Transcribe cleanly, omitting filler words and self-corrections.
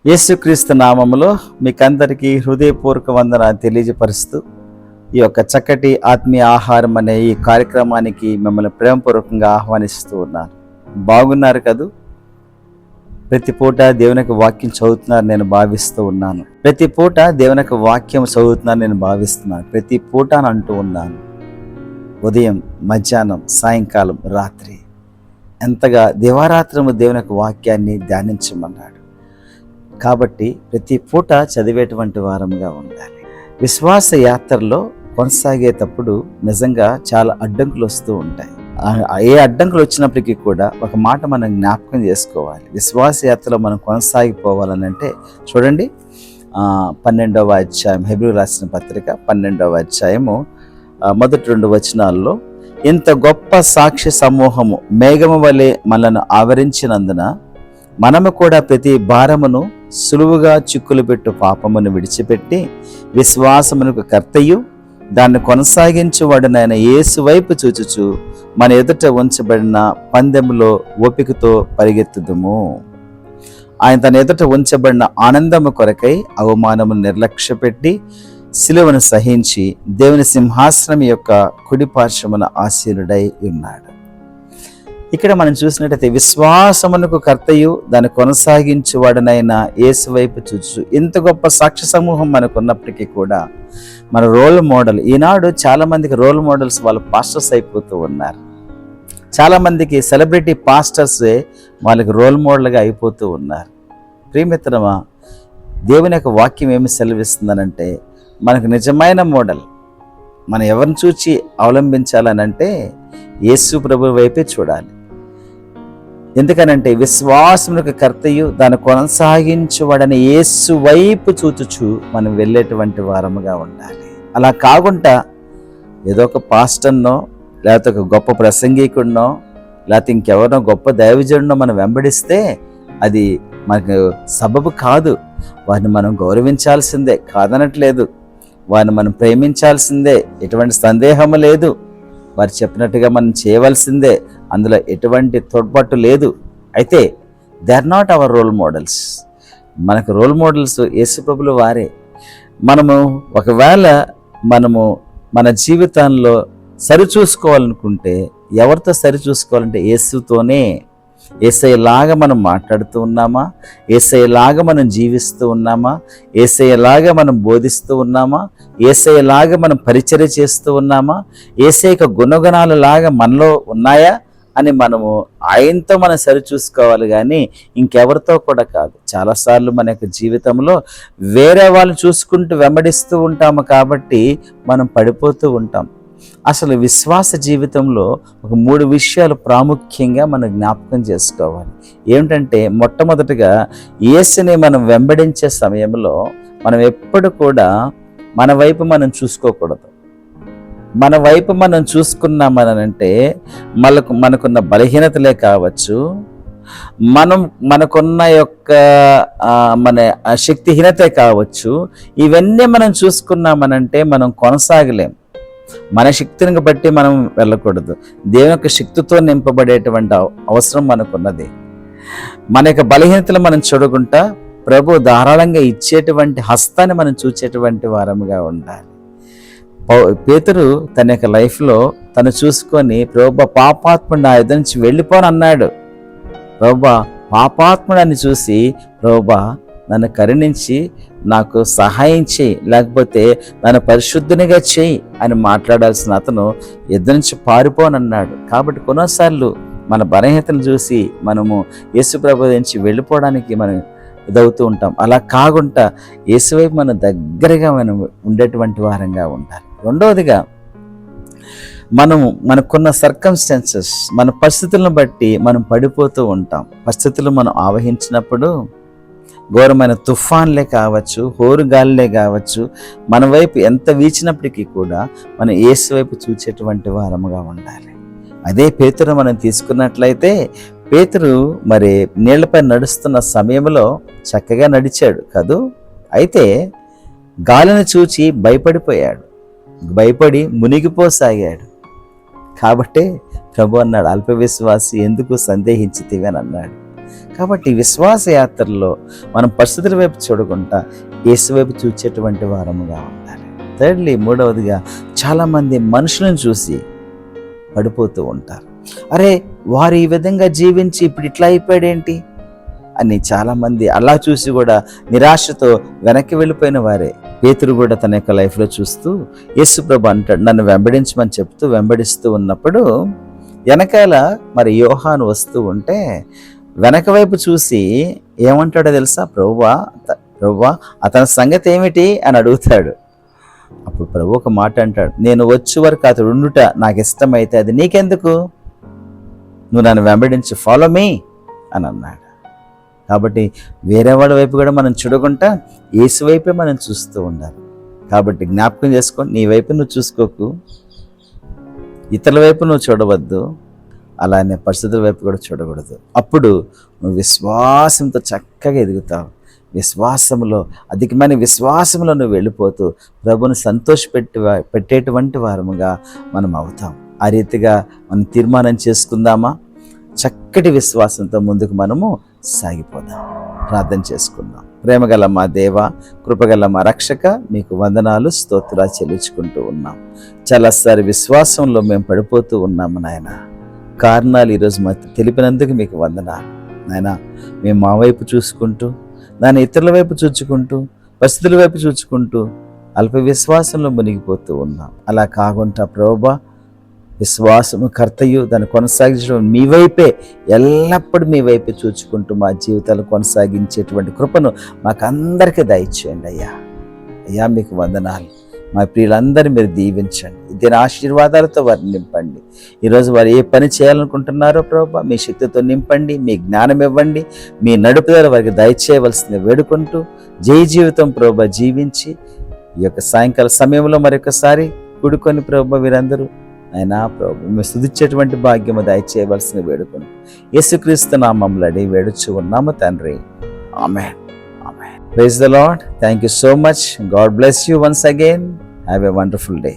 యేసుక్రీస్తు నామములో మీకందరికీ హృదయపూర్వక వందనాలు తెలియజేపరుస్తూ ఈ యొక్క చక్కటి ఆత్మీయ ఆహారం అనే ఈ కార్యక్రమానికి మిమ్మల్ని ప్రేమపూర్వకంగా ఆహ్వానిస్తూ ఉన్నాను. బాగున్నారు కదూ? ప్రతి పూట దేవునికి వాక్యం చదువుతున్నారు నేను భావిస్తూ ఉన్నాను. ప్రతి పూట దేవునికి వాక్యం చదువుతున్నారు నేను భావిస్తున్నాను. ప్రతి పూట అని అంటూ ఉన్నాను. ఉదయం, మధ్యాహ్నం, సాయంకాలం, రాత్రి ఎంతగా దివారాత్రము దేవునికి వాక్యాన్ని ధ్యానించమన్నాడు. కాబట్టి ప్రతి పూట చదివేటువంటి వారంగా ఉండాలి. విశ్వాస యాత్రలో కొనసాగేటప్పుడు నిజంగా చాలా అడ్డంకులు వస్తూ ఉంటాయి. ఏ అడ్డంకులు వచ్చినప్పటికీ కూడా ఒక మాట మనం జ్ఞాపకం చేసుకోవాలి. విశ్వాస యాత్రలో మనం కొనసాగిపోవాలని అంటే చూడండి, 12వ అధ్యాయం, హెబ్రీయులకు రాసిన పత్రిక 12వ అధ్యాయము మొదటి 2 వచనాల్లో, ఇంత గొప్ప సాక్షి సమూహము మేఘము వలె మనలను ఆవరించినందున మనము కూడా ప్రతి భారమును సులువుగా చిక్కులు పెట్టు పాపమును విడిచిపెట్టి విశ్వాసమునకు కర్తయు దాన్ని కొనసాగించువాడునైన యేసు వైపు చూచుచు మన ఎదుట ఉంచబడిన పందెములో ఓపికతో పరిగెత్తుదుము. ఆయన తన ఎదుట ఉంచబడిన ఆనందము కొరకై అవమానమును నిర్లక్ష్యపెట్టి సిలువను సహించి దేవుని సింహాసనం యొక్క కుడి పార్శ్వమున ఆసీనుడై ఉన్నాడు. ఇక్కడ మనం చూసినట్టయితే విశ్వాసమునకు కర్తయు దాన్ని కొనసాగించువాడనైన యేసు వైపు చూచు. ఇంత గొప్ప సాక్షి సమూహం మనకు ఉన్నప్పటికీ కూడా మన రోల్ మోడల్, ఈనాడు చాలా మందికి రోల్ మోడల్స్ వాళ్ళ పాస్టర్స్ అయిపోతూ ఉన్నారు. చాలా మందికి సెలబ్రిటీ పాస్టర్సే వాళ్ళకి రోల్ మోడల్గా అయిపోతూ ఉన్నారు. ప్రియమిత్రమా, దేవుని యొక్క వాక్యం ఏమి సెలవిస్తుందనంటే, మనకు నిజమైన మోడల్ మనం ఎవరిని చూచి అవలంబించాలనంటే యేసు ప్రభు వైపే చూడాలి. ఎందుకనంటే విశ్వాసమునకు కర్తయు దాన్ని కొనసాగించువాడని యేసు వైపు చూచుచు మనం వెళ్ళేటువంటి వారముగా ఉండాలి. అలా కాకుండా ఏదో ఒక పాస్టర్నో, లేకపోతే ఒక గొప్ప ప్రసంగికుడినో, లేకపోతే ఇంకెవరినో గొప్ప దైవజనుడినో మనం వెంబడిస్తే అది మనకు సబబు కాదు. వారిని మనం గౌరవించాల్సిందే, కాదనట్లేదు. వారిని మనం ప్రేమించాల్సిందే, ఎటువంటి సందేహము లేదు. వారు చెప్పినట్టుగా మనం చేయవలసిందే, అందులో ఎటువంటి తోడ్పాటు లేదు. అయితే they are not our role models. మనకు రోల్ మోడల్స్ యేసు ప్రభులు వారే. మనము ఒకవేళ మన జీవితంలో సరిచూసుకోవాలనుకుంటే ఎవరితో సరిచూసుకోవాలంటే యేసుతోనే. యేసయ్యలాగా మనం మాట్లాడుతూ ఉన్నామా? యేసయ్యలాగా మనం జీవిస్తూ ఉన్నామా? యేసయ్యలాగా మనం బోధిస్తూ ఉన్నామా? యేసయ్యలాగా మనం పరిచర్య చేస్తూ ఉన్నామా? యేసయ్య గుణగుణాలు లాగా మనలో ఉన్నాయా అని మనము ఆయనతో మనం సరిచూసుకోవాలి, కానీ ఇంకెవరితో కూడా కాదు. చాలాసార్లు మన యొక్క జీవితంలో వేరే వాళ్ళు చూసుకుంటూ వెంబడిస్తూ ఉంటాము కాబట్టి మనం పడిపోతూ ఉంటాం. అసలు విశ్వాస జీవితంలో ఒక 3 విషయాలు ప్రాముఖ్యంగా మనం జ్ఞాపకం చేసుకోవాలి. ఏమిటంటే, మొట్టమొదటిగా యేసుని మనం వెంబడించే సమయంలో మనం ఎప్పుడు కూడా మన వైపు మనం చూసుకోకూడదు. మన వైపు మనం చూసుకున్నామనంటే మనకున్న బలహీనతలే కావచ్చు, మనకున్న యొక్క మన శక్తిహీనతే కావచ్చు, ఇవన్నీ మనం చూసుకున్నామనంటే మనం కొనసాగలేం. మన శక్తిని బట్టి మనం వెళ్ళకూడదు. దేవుని యొక్క శక్తితో నింపబడేటువంటి అవసరం మనకున్నది. మన యొక్క బలహీనతలు మనం చూడకుండా ప్రభు ధారాళంగా ఇచ్చేటువంటి హస్తాన్ని మనం చూచేటువంటి వారముగా ఉండాలి. పేతురు తన యొక్క లైఫ్లో తను చూసుకొని, ప్రభువా పాపాత్ముడు నా ఎదురు నుంచి వెళ్ళిపోని అన్నాడు. ప్రభువా పాపాత్ముడాన్ని చూసి, ప్రభువా నన్ను కరుణించి నాకు సహాయం చేయి, లేకపోతే నన్ను పరిశుద్ధునిగా చేయి అని మాట్లాడాల్సిన అతను ఎదురు నుంచి పారిపోనన్నాడు. కాబట్టి కొన్నిసార్లు మన బలహీనతలు చూసి మనము యేసు ప్రభు నుంచి వెళ్ళిపోవడానికి మనం ఇదవుతూ ఉంటాం. అలా కాకుండా యేసు వైపు మనం దగ్గరగా మనం ఉండేటువంటి వారంగా ఉండాలి. రెండవదిగా, మనకున్న సర్కమ్స్టాన్సెస్, మన పరిస్థితులను బట్టి మనం పడిపోతూ ఉంటాం. పరిస్థితులు మనం ఆవహించినప్పుడు ఘోరమైన తుఫాన్లే కావచ్చు, హోరుగాలిలే కావచ్చు, మన వైపు ఎంత వీచినప్పటికీ కూడా మనం యేసు వైపు చూచేటువంటి వారముగా ఉండాలి. అదే పేతురు మనం తీసుకున్నట్లయితే, పేతురు మరి నీళ్లపై నడుస్తున్న సమయంలో చక్కగా నడిచాడు కదూ. అయితే గాలిని చూచి భయపడిపోయాడు, భయపడి మునిగిపోసాగాడు. కాబట్టే ప్రభు అన్నాడు, అల్పవిశ్వాసి ఎందుకు సందేహించితివి అని అన్నాడు. కాబట్టి విశ్వాస యాత్రలో మనం పరిస్థితుల వైపు చూడకుండా యేసు వైపు చూచేటువంటి వారముగా ఉండాలి. థర్డ్లీ, మూడవదిగా, చాలామంది మనుషులను చూసి పడిపోతూ ఉంటారు. అరే, వారు ఈ విధంగా జీవించి ఇప్పుడు ఇట్లా అయిపోయాడేంటి అని చాలామంది అలా చూసి కూడా నిరాశతో వెనక్కి వెళ్ళిపోయిన వారే. పేతురు కూడా తన యొక్క లైఫ్లో చూస్తూ యేసుప్రభు అంటాడు, నన్ను వెంబడించమని చెప్తూ వెంబడిస్తూ ఉన్నప్పుడు వెనకాల మరి యోహాను వస్తూ ఉంటే వెనక వైపు చూసి ఏమంటాడో తెలుసా? ప్రభువా అతని సంగతి ఏమిటి అని అడుగుతాడు. అప్పుడు ప్రభు ఒక మాట అంటాడు, నేను వచ్చే వరకు అతడు ఉండుట నాకు ఇష్టమైతే అది నీకెందుకు, నువ్వు నన్ను వెంబడించు, ఫాలో మీ అని అన్నాడు. కాబట్టి వేరే వాళ్ళ వైపు కూడా మనం చూడకుండా యేసు వైపే మనం చూస్తూ ఉండాలి. కాబట్టి జ్ఞాపకం చేసుకోండి, నీ వైపు నువ్వు చూసుకోకు, ఇతరుల వైపు నువ్వు చూడవద్దు, అలానే పరిస్థితుల వైపు కూడా చూడకూడదు. అప్పుడు నువ్వు విశ్వాసంతో చక్కగా ఎదుగుతావు. విశ్వాసంలో, అధికమైన విశ్వాసంలో నువ్వు వెళ్ళిపోతూ ప్రభుని పెట్టేటువంటి వారముగా మనం అవుతాం. ఆ రీతిగా మనం తీర్మానం చేసుకుందామా? చక్కటి విశ్వాసంతో ముందుకు మనము సాగిపోదాం. ప్రార్థన చేసుకుందాం. ప్రేమగల మా దేవ, కృపగల మా రక్షక, మీకు వందనాలు, స్తోత్రాలు చెల్లించుకుంటూ ఉన్నాం. చాలాసారి విశ్వాసంలో మేము పడిపోతూ ఉన్నాము నాయన. కారణాలు ఈరోజు మాకు తెలిపినందుకు మీకు వందనాలు నాయన. మేము మా వైపు చూసుకుంటూ, దాని ఇతరుల వైపు చూచుకుంటూ, పరిస్థితుల వైపు చూచుకుంటూ అల్ప విశ్వాసంలో మునిగిపోతూ ఉన్నాం. అలా కాకుండా ప్రభువా, విశ్వాసము కర్తయు దాన్ని కొనసాగించడం మీ వైపే, ఎల్లప్పుడూ మీ వైపే చూచుకుంటూ మా జీవితాలు కొనసాగించేటువంటి కృపను మాకందరికీ దయచేయండి అయ్యా. అయ్యా మీకు వందనాలు. మా ప్రియులందరినీ మీరు దీవించండి, దీని ఆశీర్వాదాలతో వారిని నింపండి. ఈరోజు వారు ఏ పని చేయాలనుకుంటున్నారో ప్రభువా, మీ శక్తితో నింపండి, మీ జ్ఞానం ఇవ్వండి, మీ నడుపుదల వారికి దయచేయవలసింది వేడుకుంటూ జయ జీవితం ప్రభువా జీవించి ఈ యొక్క సాయంకాల సమయంలో మరొకసారి కూడుకొని ప్రభువా వీరందరూ అయినా ప్రభు మేము స్తుతించేటువంటి భాగ్యము దయచేయవలసిన వేడుకొని యేసుక్రీస్తు నామములో అడిగి వేడుచు ఉన్నాము తండ్రి. Amen. Amen. Praise the Lord. Thank you so much. God bless you once again. Have a wonderful day.